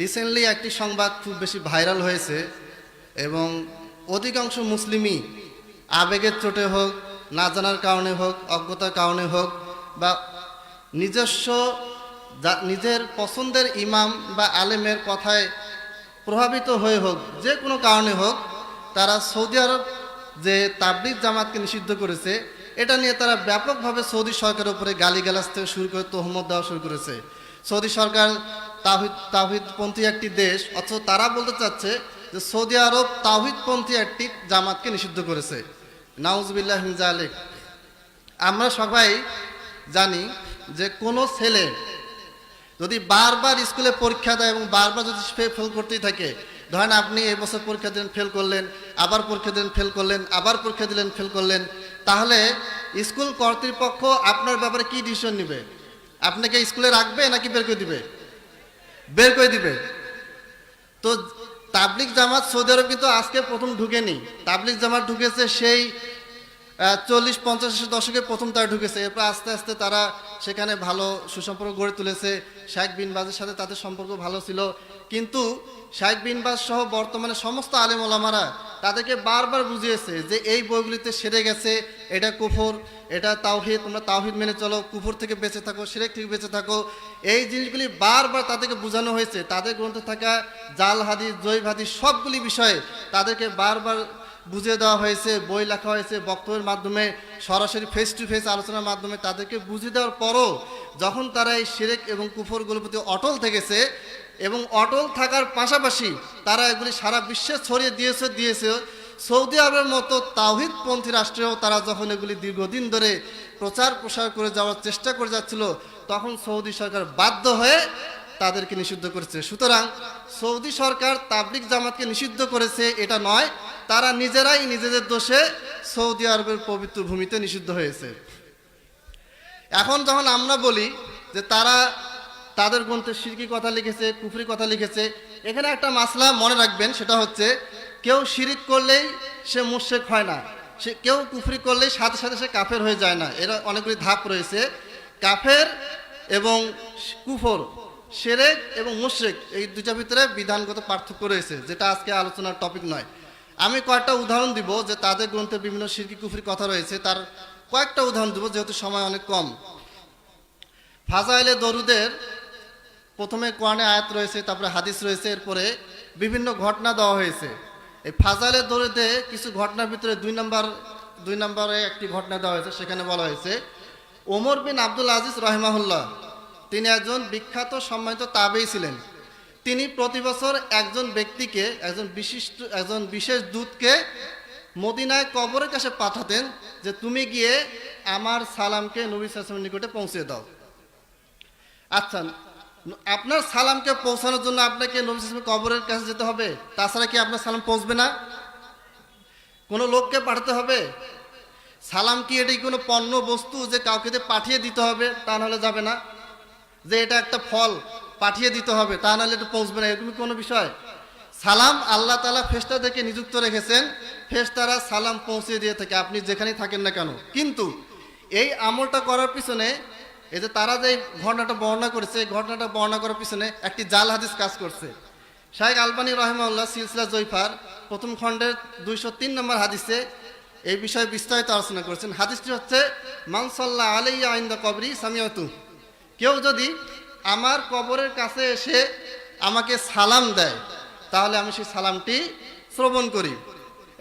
Recently একটি সংবাদ খুব বেশি ভাইরাল হয়েছে এবং অধিকাংশ মুসলিমই আবেগের চোটে হোক, না জানার কারণে হোক, অজ্ঞতার কারণে হোক বা নিজস্ব নিজের পছন্দের ইমাম বা আলেমের কথায় প্রভাবিত হয়ে হোক, যে কোনো কারণে হোক, তারা সৌদি আরব যে তাবলিগ জামাতকে নিষিদ্ধ করেছে এটা নিয়ে তারা ব্যাপকভাবে সৌদি সরকারের উপরে গালিগালাজ থেকে শুরু করে তহমত দেওয়া শুরু করেছে। সৌদি সরকার তাওহিদপন্থী একটি দেশ, অথচ তারা বলতে চাচ্ছে যে সৌদি আরব তাওহিদপন্থী একটি জামাতকে নিষিদ্ধ করেছে। নাউজুবিল্লাহ মিন যালিক। আমরা সবাই জানি যে কোনো ছেলে যদি বারবার স্কুলে পরীক্ষা দেয় এবং বারবার যদি ফেল করতেই থাকে, ধরেন আপনি এই বছর পরীক্ষা দিলেন, ফেল করলেন, আবার পরীক্ষা দিলেন, ফেল করলেন, আবার পরীক্ষা দিলেন, ফেল করলেন, তাহলে স্কুল কর্তৃপক্ষ আপনার ব্যাপারে কি ডিসিশন নেবে? আপনাকে স্কুলে রাখবে নাকি বের করে দিবে? বের করে দিবে। তো তাবলিগ জামাত সৌদি আরব কিন্তু আজকে প্রথম ঢুকেনি। তাবলিগ জামাত ঢুকেছে সেই 40-50 দশকে প্রথম তারা ঢুকেছে। এরপর আস্তে আস্তে তারা সেখানে ভালো সুসম্পর্ক গড়ে তুলেছে। শেখ বিন বাজের সাথে তাদের সম্পর্ক ভালো ছিল, কিন্তু শেখ বিন বাজ সহ বর্তমানে সমস্ত আলেম ওলামারা তাদেরকে বারবার বুঝিয়েছে যে এই বইগুলিতে সেরে গেছে, এটা কুফর, এটা তাওহীদ, তোমরা তাওহীদ মেনে চলো, কুফর থেকে বেঁচে থাকো, শিরক থেকে বেঁচে থাকো। এই জিনিসগুলি বারবার তাদেরকে বোঝানো হয়েছে। তাদের গ্রন্থে থাকা জাল হাদিস, জয়ীফ হাদিস সবগুলি বিষয়ে তাদেরকে বারবার বুঝিয়ে দেওয়া হয়েছে, বই লেখা হয়েছে, বক্তব্যের মাধ্যমে, সরাসরি ফেস টু ফেস আলোচনার মাধ্যমে তাদেরকে বুঝিয়ে দেওয়ার পরও যখন তারা এই শিরক এবং কুফরগুলোর প্রতি অটল থেকেছে এবং অটল থাকার পাশাপাশি তারা এগুলি সারা বিশ্বে ছড়িয়ে দিয়েছে, সৌদি আরবের মতো তাওহীদপন্থী রাষ্ট্রেও তারা যখন এগুলি দীর্ঘদিন ধরে প্রচার প্রসার করে যাওয়ার চেষ্টা করে যাচ্ছিল, তখন সৌদি সরকার বাধ্য হয়ে তাদেরকে নিষিদ্ধ করেছে। সুতরাং সৌদি সরকার তাবলিগ জামাতকে নিষিদ্ধ করেছে এটা নয়, তারা নিজেরাই নিজেদের দোষে সৌদি আরবের পবিত্র ভূমিতে নিষিদ্ধ হয়েছে। এখন যখন আমরা বলি যে তারা তাদের গ্রন্থে শিরকি কথা লিখেছে, কুফরি কথা লিখেছে, এখানে একটা মাসলা মনে রাখবেন, সেটা হচ্ছে কেউ শিরিক করলেই সে মুশরিক হয় না, সে কেউ কুফরি করলেই সাথে সাথে সে কাফের হয়ে যায় না। এর অনেকগুলি ধাপ রয়েছে। কাফের এবং কুফর, শিরক এবং মুশরিক, এই দুইটার ভিতরে বিধানগত পার্থক্য রয়েছে, যেটা আজকে আলোচনার টপিক নয়। আমি কয়েকটা উদাহরণ দিব যে তাদের গ্রন্থে বিভিন্ন শিরকি কুফরি কথা রয়েছে, তার কয়েকটা উদাহরণ দিব যেহেতু সময় অনেক কম। ফাজাইলে দরুদের প্রথমে কোরআনে আয়াত রয়েছে, তারপরে হাদিস রয়েছে, এরপরে বিভিন্ন ঘটনা দেওয়া হয়েছে। এই ফাজাইলে দরুদে কিছু ঘটনার ভিতরে দুই নম্বরে একটি ঘটনা দেওয়া হয়েছে। সেখানে বলা হয়েছে ওমর বিন আব্দুল আজিজ রাহিমাহুল্লাহ, তিনি একজন বিখ্যাত সম্মানিত তাবেঈ ছিলেন। তিনি প্রতি বছর একজন ব্যক্তিকে, একজন বিশেষ দূতকে মদিনায় কবরের কাছে পাঠাতেন যে তুমি গিয়ে আমার সালামকে নবী সাল্লাল্লাহু আলাইহি ওয়াসাল্লামের নিকটে পৌঁছে দাও। আচ্ছা, আপনার সালামকে পৌঁছানোর জন্য আপনাকে নবী সাল্লাল্লাহু আলাইহি ওয়াসাল্লামের কবরের কাছে যেতে হবে, তাছাড়া কি আপনার সালাম পৌঁছবে না? কোনো লোককে পাঠাতে হবে? সালাম কি এটাই কোনো পণ্য বস্তু যে কাউকে পাঠিয়ে দিতে হবে? তা নাহলে যাবে না। যে এটা একটা ফল, পাঠিয়ে দিতে হবে, তা নাহলে এটা পৌঁছবে না, এরকম কোনো বিষয়? সালাম আল্লাহ তাআলা ফেরেশতাদেরকে নিযুক্ত রেখেছেন, ফেরেশতারা সালাম পৌঁছে দিয়ে থাকে আপনি যেখানেই থাকেন না কেন। কিন্তু এই আমলটা করার পিছনে, এই যে তারা যে ঘটনাটা বর্ণনা করেছে, এই ঘটনাটা বর্ণনা করার পিছনে একটি জাল হাদিস কাজ করছে। শাইখ আলবানী রাহিমাহুল্লাহ সিলসিলা জয়ফার প্রথম খণ্ডের 203 নম্বর হাদিসে এই বিষয়ে বিস্তারিত আলোচনা করেছেন। হাদিসটি হচ্ছে মান সাল্লাল্লাহু আলাইহি ইনদা কবরি সামিআতু, কেউ যদি আমার কবরের কাছে এসে আমাকে সালাম দেয় তাহলে আমি সেই সালামটি শ্রবণ করি।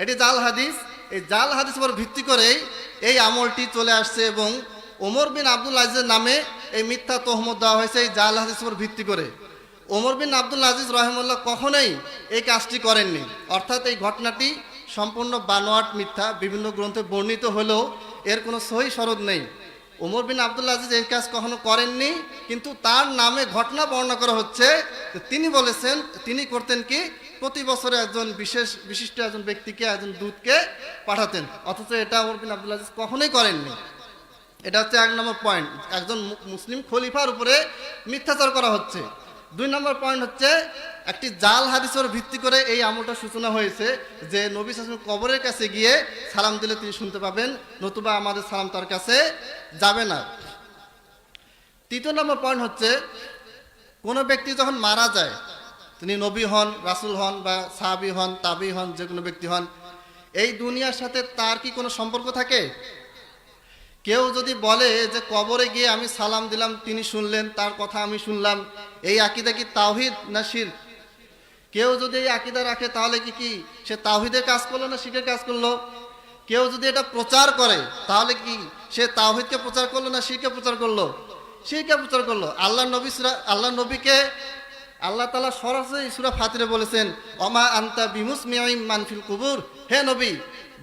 এটি জাল হাদিস। এই জাল হাদিস উপর ভিত্তি করেই এই আমলটি চলে আসছে এবং ওমর বিন আব্দুল আজিজের নামে এই মিথ্যা তহমত দেওয়া হয়েছে এই জাল হাদিস উপর ভিত্তি করে। ওমর বিন আব্দুল আজিজ রাহিমাহুল্লাহ কখনোই এই কাজটি করেননি। অর্থাৎ এই ঘটনাটি সম্পূর্ণ বানোয়াট, মিথ্যা, বিভিন্ন গ্রন্থে বর্ণিত হলেও এর কোনো সহি সনদ নেই। ওমর বিন আব্দুল আজিজ এই কাজ কখনো করেননি, কিন্তু তার নামে ঘটনা বর্ণনা করা হচ্ছে। তিনি বলেছেন তিনি করতেন কি, প্রতি বছরে একজন বিশিষ্ট একজন ব্যক্তিকে, একজন দূতকে পাঠাতেন, অথচ এটা ওমর বিন আব্দুল আজিজ কখনোই করেননি। এটা হচ্ছে 1 নম্বর পয়েন্ট, একজন মুসলিম খলিফার উপরে মিথ্যাচার করা হচ্ছে। 2 নম্বর পয়েন্ট হচ্ছে একটি জাল হাদিসের ভিত্তি করে এই আমলটা সূচনা হয়েছে যে নবী সাল্লাল্লাহু আলাইহি ওয়াসাল্লাম কবরের কাছে গিয়ে সালাম দিলে তিনি শুনতে পাবেন, নতুবা আমাদের সালাম তার কাছে যাবে না। 3 নম্বর পয়েন্ট হচ্ছে কোনো ব্যক্তি যখন মারা যায় তিনি নবী হন, রাসূল হন বা সাহাবী হন, তাবী হন, যে কোনো ব্যক্তি হন, এই দুনিয়ার সাথে তার কি কোনো সম্পর্ক থাকে? কেউ যদি বলে যে কবরে গিয়ে আমি সালাম দিলাম, তিনি শুনলেন, তার কথা আমি শুনলাম, এই আকীদা কি তাওহীদ না শিরক? কেউ যদি এই আকীদা রাখে তাহলে কি সে তাওহীদের কাজ করলো না শিরকের কাজ করলো? কেউ যদি এটা প্রচার করে তাহলে কি সে তাওহীদকে প্রচার করলো না শিরকে প্রচার করলো? শিরকে প্রচার করলো। আল্লাহ নবীকে আল্লাহ তাআলা সরাসরি সূরা ফাতিরে বলেছেন, ওমা আনতা বিমুসমিঈম মান ফিল কুবুর, হে নবী,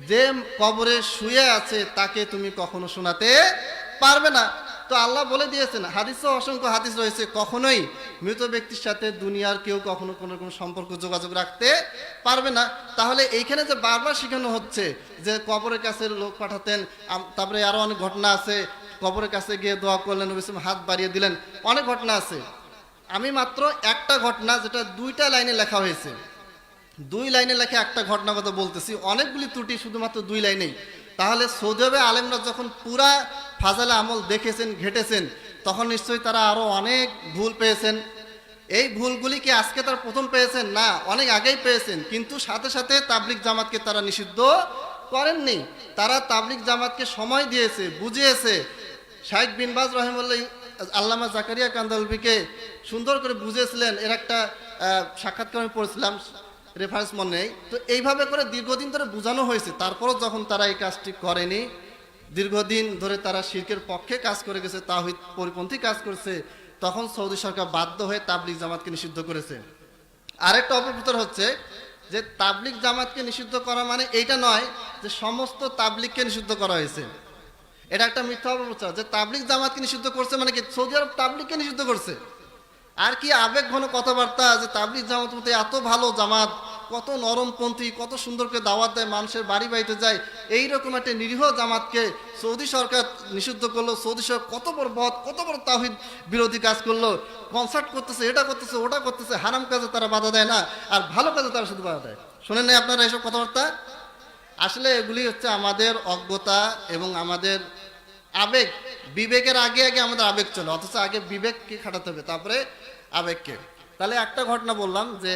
যে কবরে শুয়ে আছে তাকে তুমি কখনো শোনাতে পারবে না। তো আল্লাহ বলে দিয়েছেন, হাদিসে অসংখ্য হাদিস রয়েছে, কখনোই মৃত ব্যক্তির সাথে দুনিয়ার কেউ কখনো কোনো সম্পর্ক যোগাযোগ রাখতে পারবে না। তাহলে এইখানে যে বারবার শেখানো হচ্ছে যে কবরের কাছে লোক পাঠাতেন, তারপরে আরো অনেক ঘটনা আছে, কবরের কাছে গিয়ে দোয়া করলেন, নবী সাল্লাল্লাহু আলাইহি ওয়াসাল্লাম হাত বাড়িয়ে দিলেন, অনেক ঘটনা আছে। আমি মাত্র একটা ঘটনা, যেটা 2টা লাইনে লেখা হয়েছে, 2 লাইনে লেখা একটা ঘটনার কথা বলতেছি, অনেকগুলি ত্রুটি শুধুমাত্র 2 লাইনেই। তাহলে সৌদি আরবে আলেমরা যখন পুরা ফাজালে আমল দেখেছেন, ঘেটেছেন, তখন নিশ্চয়ই তারা আরো অনেক ভুল পেয়েছেন। এই ভুলগুলি কি আজকে তারা প্রথম পেয়েছেন? না, অনেক আগেই পেয়েছেন, কিন্তু সাথে সাথে তাবলিগ জামাতকে তারা নিষিদ্ধ করেননি। তারা তাবলিগ জামাতকে সময় দিয়েছে, বুঝিয়েছে। শাইখ বিন বাজ রাহিমাহুল্লাহ আল্লামা জাকারিয়া কান্দালভিকে সুন্দর করে বুঝিয়েছিলেন। এর একটা সাক্ষাৎকার আমি পড়েছিলাম, রেফারেন্স মনে নেই। তো এইভাবে করে দীর্ঘদিন ধরে বোঝানো হয়েছে, তারপরও যখন তারা এই কাজটি করেনি, দীর্ঘদিন ধরে তারা শিরকের পক্ষে কাজ করে গেছে, তাওহীদ পরিপন্থী কাজ করছে, তখন সৌদি সরকার বাধ্য হয়ে তাবলিগ জামাতকে নিষিদ্ধ করেছে। আরেকটা অপপ্রচার হচ্ছে যে তাবলিগ জামাতকে নিষিদ্ধ করা মানে এইটা নয় যে সমস্ত তাবলিগকে নিষিদ্ধ করা হয়েছে। এটা একটা মিথ্যা অপপ্রচার যে তাবলিগ জামাতকে নিষিদ্ধ করছে মানে কি সৌদি আরব তাবলিগকে নিষিদ্ধ করছে। আর কি আবেগ ঘন কথাবার্তা যে তাবলিগ জামাত মতো এত ভালো জামাত, কত নরমপন্থী, কত সুন্দর করে দাওয়াত দেয়, মানুষের বাড়ি বাড়িতে যায়, এইরকম একটা নিরীহ জামাতকে সৌদি সরকার নিষিদ্ধ করলো। সৌদি সরকার কত বড় বদ, কত বড় তাওহীদ বিরোধী কাজ করলো, কনসার্ট করতেছে, এটা করতেছে, ওটা করতেছে, হারাম কাজে তারা বাধা দেয় না, আর ভালো কাজে তারা শুধু বাধা দেয়। শোনেন না আপনারা এইসব কথাবার্তা? আসলে এগুলি হচ্ছে আমাদের অজ্ঞতা এবং আমাদের আবেগ। বিবেকের আগে আগে আমাদের আবেগ চলে, অথচ আগে বিবেককে খাটাতে হবে, তারপরে আবেগকে। তাহলে একটা ঘটনা বললাম যে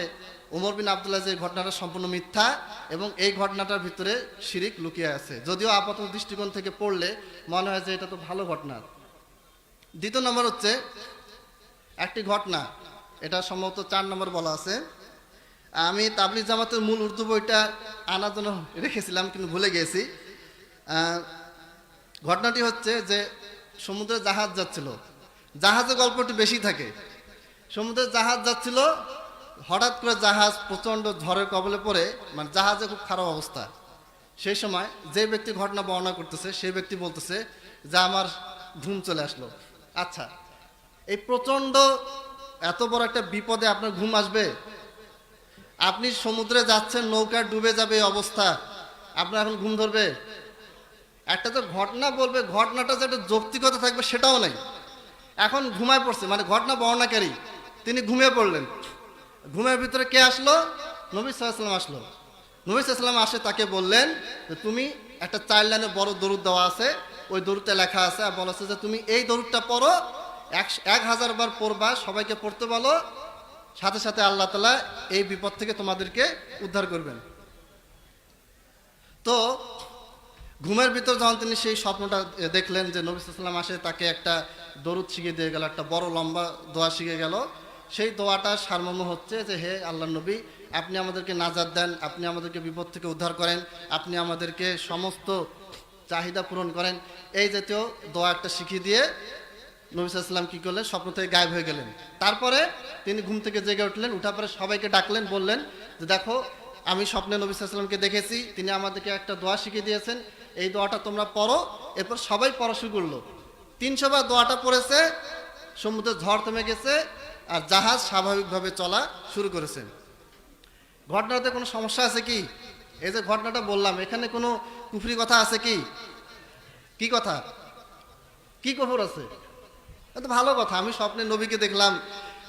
ওমর বিন আব্দুল্লাহ, যে ঘটনাটা সম্পূর্ণ মিথ্যা এবং এই ঘটনাটার ভিতরে শিরিক লুকিয়ে আছে, যদিও আপাতত দৃষ্টিকোণ থেকে পড়লে মনে হয় যে এটা তো ভালো ঘটনা। দ্বিতীয় নম্বর হচ্ছে একটি ঘটনা, এটা সম্ভবত 4 নম্বর বলা আছে। আমি তাবলিগ জামাতের মূল উর্দু বইটা আনার জন্য রেখেছিলাম, কিন্তু ভুলে গিয়েছি। ঘটনাটি হচ্ছে যে সমুদ্রে জাহাজ যাচ্ছিল, জাহাজে গল্পটি বেশি থাকে। সমুদ্রে জাহাজ যাচ্ছিল, হঠাৎ করে জাহাজ প্রচণ্ড ঝড়ের কবলে পড়ে, মানে জাহাজে খুব খারাপ অবস্থা। সেই সময় যে ব্যক্তি ঘটনা বর্ণনা করতেছে সেই ব্যক্তি বলতেছে যে আমার ঘুম চলে আসলো। আচ্ছা, এই প্রচণ্ড এত বড় একটা বিপদে আপনার ঘুম আসবে? আপনি সমুদ্রে যাচ্ছেন, নৌকা ডুবে যাবে এই অবস্থা, আপনার এখন ঘুম ধরবে? একটা তো ঘটনা বলবে, ঘটনাটা যেটা যৌক্তিকতা থাকবে সেটাও নেই। এখন ঘুমায় পড়ছে, মানে ঘটনা বর্ণনাকারী তিনি ঘুমিয়ে পড়লেন। ঘুমের ভিতরে কে আসলো? নবী সাল্লাল্লাহু আলাইহি ওয়াসাল্লাম আসলো। নবী সাল্লাল্লাহু আলাইহি ওয়াসাল্লাম আসে, তাকে বললেন যে তুমি একটা 4 লাইনের বড় দরুদ দেওয়া আছে, ওই দরুদটা লেখা আছে, আর বলা আছে যে তুমি এই দরুদটা পড়ো, 1000 বার পড়বা, সবাইকে পড়তে বলো, সাথে সাথে আল্লাহ তাআলা এই বিপদ থেকে তোমাদেরকে উদ্ধার করবেন। তো ঘুমের ভিতর যখন তিনি সেই স্বপ্নটা দেখলেন যে নবী সাল্লাল্লাহু আলাইহি ওয়াসাল্লাম আসে, তাকে একটা দরুদ শিখিয়ে দিয়ে গেল, একটা বড় লম্বা দোয়া শিখে গেল। সেই দোয়াটার সারমর্ম হচ্ছে যে হে আল্লাহর নবী, আপনি আমাদেরকে নাজাত দেন, আপনি আমাদেরকে বিপদ থেকে উদ্ধার করেন, আপনি আমাদেরকে সমস্ত চাহিদা পূরণ করেন, এই জাতীয় দোয়া একটা শিখিয়ে দিয়ে নবী সাল্লাল্লাহু আলাইহি ওয়াসাল্লাম কি করলেন? স্বপ্ন থেকে গায়েব হয়ে গেলেন। তারপরে তিনি ঘুম থেকে জেগে উঠলেন, উঠার পরে সবাইকে ডাকলেন, বললেন যে দেখো, আমি স্বপ্নে নবী সাল্লাল্লাহু আলাইহি ওয়াসাল্লামকে দেখেছি, তিনি আমাদেরকে একটা দোয়া শিখিয়ে দিয়েছেন, এই দোয়াটা তোমরা পড়ো। এরপর সবাই পড়া শুরু করলো। 300 বার দোয়াটা পড়েছে, সমুদ্রে ঝড় থেমে গেছে, আর জাহাজ স্বাভাবিকভাবে চলা শুরু করেছে। ঘটনাতে কোনো সমস্যা আছে কি? এই যে ঘটনাটা বললাম, এখানে কোনো কুফরি কথা আছে কি? কি কথা, কি কুফর আছে? এটা ভালো কথা। আমি স্বপ্নে নবীকে দেখলাম,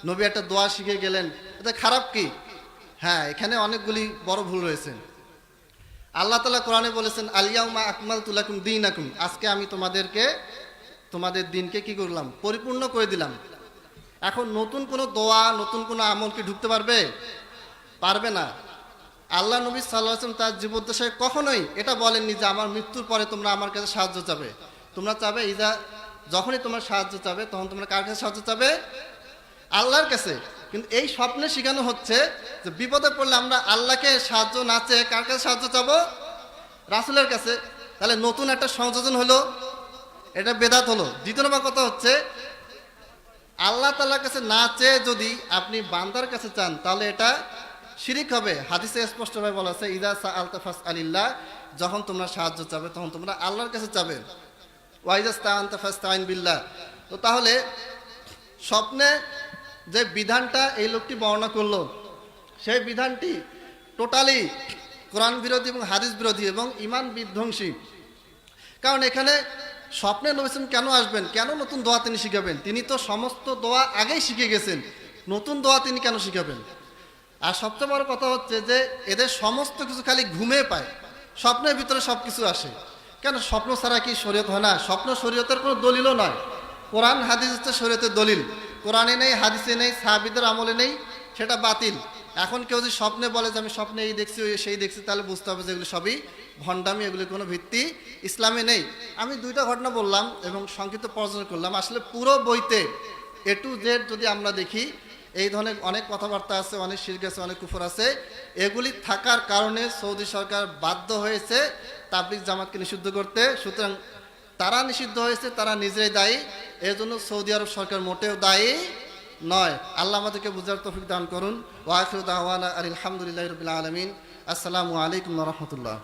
নবী একটা দোয়া শিখে গেলেন, এটা খারাপ কি? হ্যাঁ, এখানে অনেকগুলি বড় ভুল রয়েছে। আল্লাহ তাআলা কোরআনে বলেছেন, আল-ইয়াউমা আকমালতু লাকুম দীনাকুম, আজকে আমি তোমাদের দিনকে কি করলাম? পরিপূর্ণ করে দিলাম। এখন নতুন কোনো দোয়া নতুন কোনো আমল কি ঢুকতে পারবে? পারবে না। আল্লাহ নবী সাল্লাল্লাহু আলাইহি ওয়াসাল্লাম তার জীবদ্দশায় কখনোই এটা বলেননি যে আমার মৃত্যুর পরে তোমরা আমার কাছে সাহায্য চাবে। তোমরা চাবে যখনই তোমার সাহায্য চাবে তখন তোমরা কার কাছে সাহায্য চাবে? আল্লাহর কাছে। কিন্তু এই স্বপ্নে শেখানো হচ্ছে যে বিপদে পড়লে আমরা আল্লাহকে সাহায্য না চেয়ে কার কাছে সাহায্য চাবো? রাসূলের কাছে। তাহলে নতুন একটা সংযোজন হলো, এটা বেদাত হলো। দ্বিতীয় নম্বর কথা হচ্ছে আল্লাহ তাআলার কাছে না চেয়ে যদি আপনি বান্দার কাছে চান তাহলে এটা শিরিক হবে। হাদিসে স্পষ্টভাবে বলা আছে ইযা সাআলতা ফাসআলিল্লাহ, যখন তোমরা সাহায্য চাবে তখন তোমরা আল্লাহর কাছে চাবে। ওয়া ইযা ইসতাআনতা ফাসতাইন বিল্লাহ। তো তাহলে স্বপ্নে যে বিধানটা এই লোকটি বর্ণনা করলো সেই বিধানটি টোটালি কোরআন বিরোধী এবং হাদিস বিরোধী এবং ঈমান বিধ্বংসী। কারণ এখানে স্বপ্নে নবী সাল্লাল্লাহু আলাইহি ওয়াসাল্লাম কেন আসবেন, কেন নতুন দোয়া তিনি শিখাবেন? তিনি তো সমস্ত দোয়া আগেই শিখে গেছেন, নতুন দোয়া তিনি কেন শিখাবেন? আর সবচেয়ে বড় কথা হচ্ছে যে এদের সমস্ত কিছু খালি ঘুমে পায়, স্বপ্নের ভিতরে সব কিছু আসে। কেন স্বপ্ন ছাড়া কি শরীয়ত হয় না? স্বপ্ন শরীয়তের কোনো দলিলও নয়। কোরআন হাদিস হচ্ছে শরীয়তের দলিল। কোরআনে নেই, হাদিসে নেই, সাহাবীদের আমলে নেই, সেটা বাতিল। এখন কেউ যদি স্বপ্নে বলে যে আমি স্বপ্নে এই দেখছি সেই দেখছি, তাহলে বুঝতে হবে যে এগুলো সবই ভণ্ডামি, এগুলি কোনো ভিত্তি ইসলামে নেই। আমি দুইটা ঘটনা বললাম এবং সংক্ষিপ্ত পর্যালোচনা করলাম। আসলে পুরো বইতে A to Z যদি আমরা দেখি এই ধরনের অনেক কথাবার্তা আছে, অনেক শিরক আছে, অনেক কুফর আছে। এগুলি থাকার কারণে সৌদি সরকার বাধ্য হয়েছে তাবলিগ জামাতকে নিষিদ্ধ করতে। সুতরাং তারা নিষিদ্ধ হয়েছে, তারা নিজেই দায়ী, এর জন্য সৌদি আরব সরকার মোটেও দায়ী নয়। আল্লাহ আমাদেরকে বুঝার তৌফিক দান করুন। ওয়া আখিরু দাওয়ানা আলহামদুলিল্লাহি রাব্বিল আলামিন। আসসালামু আলাইকুম ওয়া রাহমাতুল্লাহ।